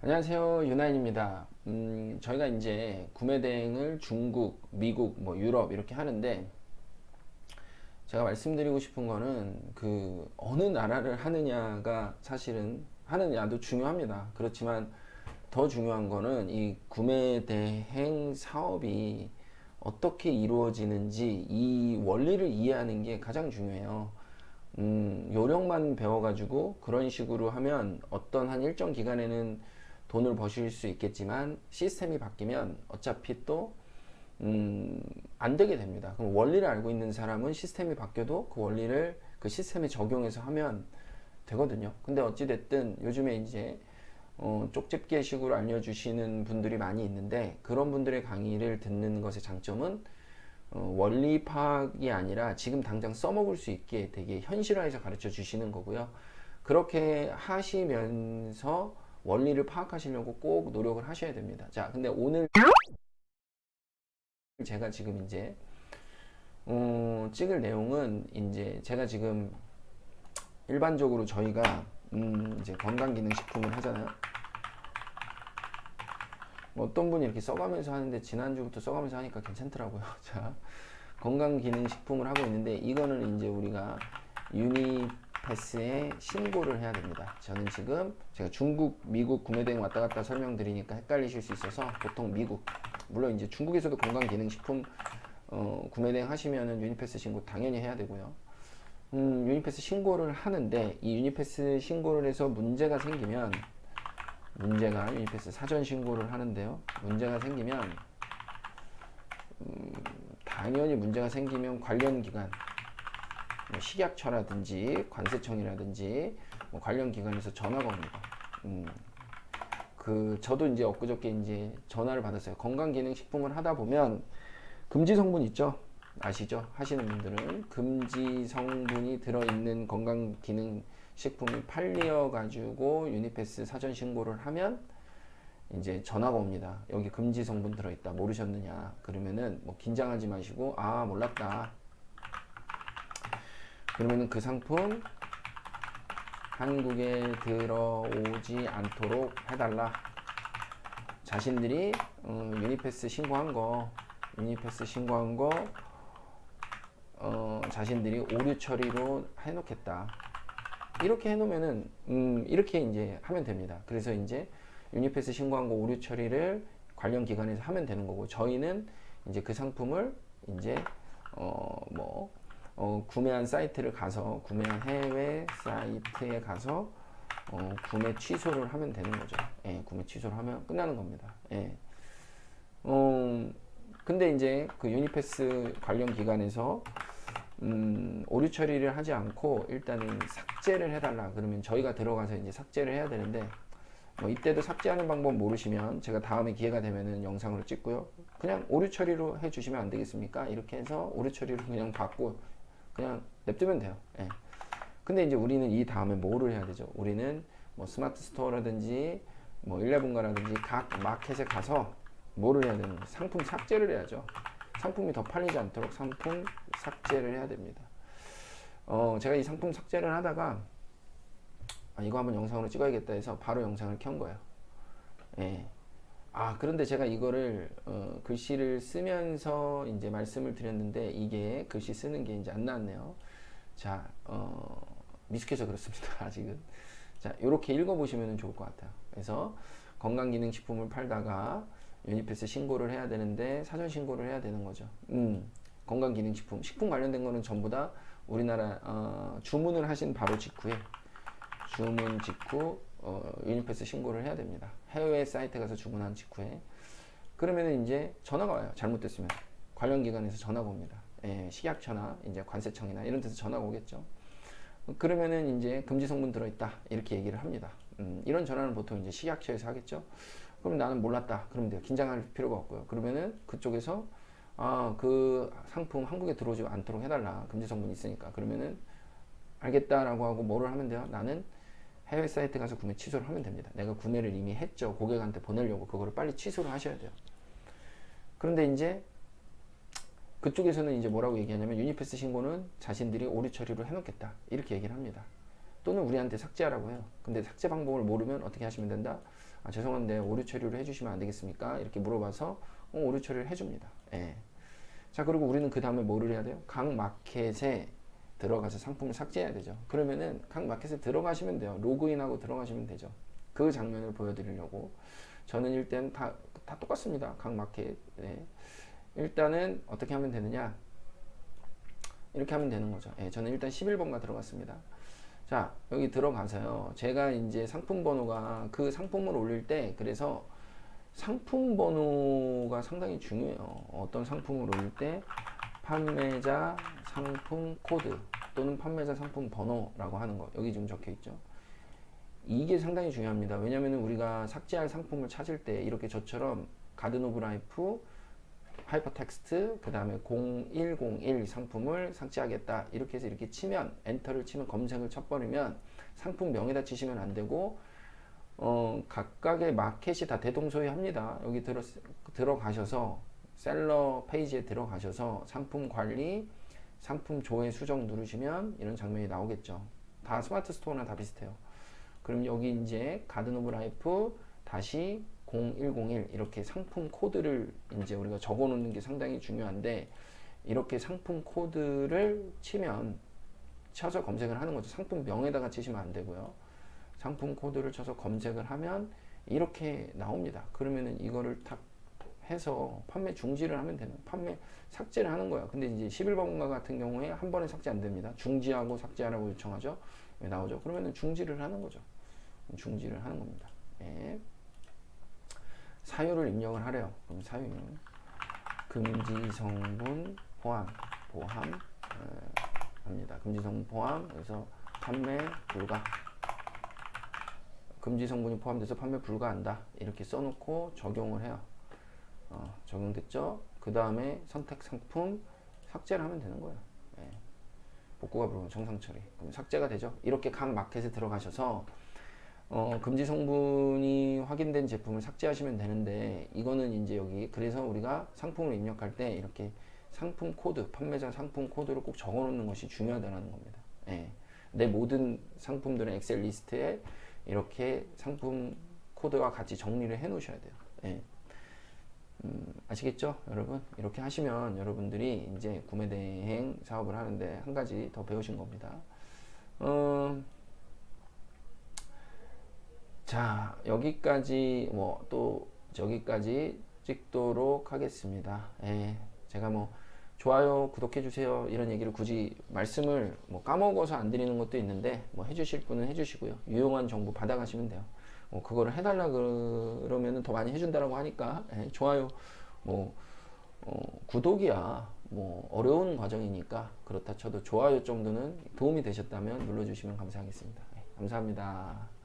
안녕하세요. 유나인입니다. 저희가 이제 구매 대행을 중국, 미국, 뭐 유럽 이렇게 하는데 제가 말씀드리고 싶은 거는 그 어느 나라를 하느냐가 사실은 하느냐도 중요합니다. 그렇지만 더 중요한 거는 이 구매 대행 사업이 어떻게 이루어지는지 이 원리를 이해하는 게 가장 중요해요. 요령만 배워가지고 그런 식으로 하면 어떤 한 일정 기간에는 돈을 버실 수 있겠지만 시스템이 바뀌면 어차피 또 안 되게 됩니다. 그럼 원리를 알고 있는 사람은 시스템이 바뀌어도 그 원리를 그 시스템에 적용해서 하면 되거든요. 근데 어찌됐든 요즘에 이제 쪽집게 식으로 알려주시는 분들이 많이 있는데 그런 분들의 강의를 듣는 것의 장점은 원리 파악이 아니라 지금 당장 써먹을 수 있게 되게 현실화해서 가르쳐 주시는 거고요. 그렇게 하시면서 원리를 파악하시려고 꼭 노력을 하셔야 됩니다. 자, 근데 오늘 제가 지금 이제 찍을 내용은 이제 제가 지금 일반적으로 저희가 이제 건강기능식품을 하잖아요. 뭐 어떤 분이 이렇게 써가면서 하는데 지난주부터 써가면서 하니까 괜찮더라고요. 자, 건강기능식품을 하고 있는데 이거는 이제 우리가 유니패스에 신고를 해야 됩니다. 저는 지금 제가 중국, 미국 구매대행 왔다 갔다 설명드리니까 헷갈리실 수 있어서 보통 미국, 물론 이제 중국에서도 건강기능식품 구매대행 하시면은 유니패스 신고 당연히 해야 되고요. 유니패스 신고를 하는데 이 유니패스 신고를 해서 문제가 생기면 유니패스 사전 신고를 하는데요. 문제가 생기면 당연히 문제가 생기면 관련 기관 뭐 식약처라든지 관세청이라든지 뭐 관련 기관에서 전화가 옵니다. 저도 이제 엊그저께 이제 전화를 받았어요. 건강기능식품을 하다 보면 금지 성분 있죠? 아시죠? 하시는 분들은 금지 성분이 들어있는 건강기능식품이 팔려 가지고 유니패스 사전 신고를 하면 이제 전화가 옵니다. 여기 금지 성분 들어있다. 모르셨느냐? 그러면은 뭐 긴장하지 마시고 아 몰랐다. 그러면은 그 상품 한국에 들어오지 않도록 해달라. 자신들이 유니패스 신고한 거 자신들이 오류 처리로 해놓겠다. 이렇게 해놓으면은 이렇게 이제 하면 됩니다. 그래서 이제 유니패스 신고한 거 오류 처리를 관련 기관에서 하면 되는 거고 저희는 이제 그 상품을 이제 구매한 사이트를 가서 구매한 해외 사이트에 가서 구매 취소를 하면 되는 거죠. 예, 구매 취소를 하면 끝나는 겁니다. 예. 근데 이제 그 유니패스 관련 기관에서 오류 처리를 하지 않고 일단은 삭제를 해달라 그러면 저희가 들어가서 이제 삭제를 해야 되는데 뭐 이때도 삭제하는 방법 모르시면 제가 다음에 기회가 되면은 영상으로 찍고요. 그냥 오류 처리로 해주시면 안 되겠습니까? 이렇게 해서 오류 처리로 그냥 받고 그냥 냅두면 돼요. 예. 근데 이제 우리는 이 다음에 뭐를 해야 되죠? 우리는 뭐 스마트 스토어라든지 뭐 일레븐가라든지 각 마켓에 가서 뭐를 해야 되는 거예요? 상품 삭제를 해야죠. 상품이 더 팔리지 않도록 상품 삭제를 해야 됩니다. 제가 이 상품 삭제를 하다가 이거 한번 영상으로 찍어야겠다 해서 바로 영상을 켠 거예요. 예. 그런데 제가 이거를 글씨를 쓰면서 이제 말씀을 드렸는데 이게 글씨 쓰는 게 이제 안 나왔네요. 자, 미숙해서 그렇습니다. 아직은. 자, 이렇게 읽어보시면 좋을 것 같아요. 그래서 건강기능식품을 팔다가 유니패스 신고를 해야 되는데 사전 신고를 해야 되는 거죠. 건강기능식품, 식품 관련된 거는 전부 다 우리나라 주문을 하신 바로 직후에 주문 직후 유니패스 신고를 해야 됩니다. 해외 사이트 가서 주문한 직후에 그러면 이제 전화가 와요. 잘못됐으면 관련 기관에서 전화가 옵니다. 예, 식약처나 이제 관세청이나 이런 데서 전화가 오겠죠. 그러면은 이제 금지 성분 들어있다 이렇게 얘기를 합니다. 이런 전화는 보통 이제 식약처에서 하겠죠. 그럼 나는 몰랐다. 그러면 돼요. 긴장할 필요가 없고요. 그러면은 그쪽에서 그 상품 한국에 들어오지 않도록 해달라. 금지 성분이 있으니까. 그러면은 알겠다라고 하고 뭐를 하면 돼요? 나는 해외 사이트 가서 구매 취소를 하면 됩니다. 내가 구매를 이미 했죠. 고객한테 보내려고 그거를 빨리 취소를 하셔야 돼요. 그런데 이제 그쪽에서는 이제 뭐라고 얘기하냐면 유니패스 신고는 자신들이 오류 처리로 해놓겠다 이렇게 얘기를 합니다. 또는 우리한테 삭제하라고 해요. 근데 삭제 방법을 모르면 어떻게 하시면 된다? 아, 죄송한데 오류 처리를 해주시면 안 되겠습니까? 이렇게 물어봐서 오류 처리를 해줍니다. 예. 자, 그리고 우리는 그 다음에 뭐를 해야 돼요? 각 마켓에 들어가서 상품을 삭제해야 되죠. 그러면은 각 마켓에 들어가시면 돼요. 로그인하고 들어가시면 되죠. 그 장면을 보여드리려고. 저는 일단 다 똑같습니다. 각 마켓. 네. 일단은 어떻게 하면 되느냐? 이렇게 하면 되는 거죠. 예, 저는 일단 11번가 들어갔습니다. 자, 여기 들어가서요. 제가 이제 상품 번호가 그 상품을 올릴 때, 그래서 상품 번호가 상당히 중요해요. 어떤 상품을 올릴 때 판매자 상품 코드 또는 판매자 상품 번호라고 하는 거 여기 지금 적혀 있죠. 이게 상당히 중요합니다. 왜냐면 우리가 삭제할 상품을 찾을 때 이렇게 저처럼 가든 오브 라이프 하이퍼텍스트 그 다음에 0101 상품을 삭제하겠다 이렇게 해서 이렇게 치면 엔터를 치면 검색을 쳐버리면 상품명에다 치시면 안 되고 각각의 마켓이 다 대동소이합니다. 여기 들어가셔서 셀러 페이지에 들어가셔서 상품 관리, 상품 조회 수정 누르시면 이런 장면이 나오겠죠. 다 스마트 스토어나 다 비슷해요. 그럼 여기 이제 가든 오브 라이프 다시 0101 이렇게 상품 코드를 이제 우리가 적어 놓는 게 상당히 중요한데 이렇게 상품 코드를 쳐서 검색을 하는 거죠. 상품명에다가 치시면 안 되고요. 상품 코드를 쳐서 검색을 하면 이렇게 나옵니다. 그러면은 이거를 탁 해서 판매 중지를 하면 되는, 판매 삭제를 하는 거예요. 근데 이제 11번가 같은 경우에 한 번에 삭제 안 됩니다. 중지하고 삭제하라고 요청하죠. 왜 나오죠? 그러면은 중지를 하는 거죠. 중지를 하는 겁니다. 예. 사유를 입력을 하래요. 그럼 사유는 금지 성분 포함 합니다. 금지 성분 포함. 그래서 판매 불가. 금지 성분이 포함돼서 판매 불가한다. 이렇게 써놓고 적용을 해요. 적용됐죠? 그 다음에 선택 상품 삭제를 하면 되는 거예요. 예. 복구가 불가능 정상 처리. 그럼 삭제가 되죠. 이렇게 각 마켓에 들어가셔서 금지 성분이 확인된 제품을 삭제하시면 되는데 이거는 이제 여기 그래서 우리가 상품을 입력할 때 이렇게 상품 코드, 판매자 상품 코드를 꼭 적어 놓는 것이 중요하다는 겁니다. 예. 내 모든 상품들의 엑셀 리스트에 이렇게 상품 코드와 같이 정리를 해 놓으셔야 돼요. 예. 아시겠죠? 여러분? 이렇게 하시면 여러분들이 이제 구매 대행 사업을 하는데 한 가지 더 배우신 겁니다. 자, 여기까지 또 저기까지 찍도록 하겠습니다. 예. 제가 좋아요, 구독해 주세요 이런 얘기를 굳이 말씀을 까먹어서 안 드리는 것도 있는데 해주실 분은 해주시고요. 유용한 정보 받아가시면 돼요. 그거를 해달라 그러면은 더 많이 해준다라고 하니까 좋아요, 구독이야 어려운 과정이니까 그렇다 쳐도 좋아요 정도는 도움이 되셨다면 눌러주시면 감사하겠습니다. 감사합니다.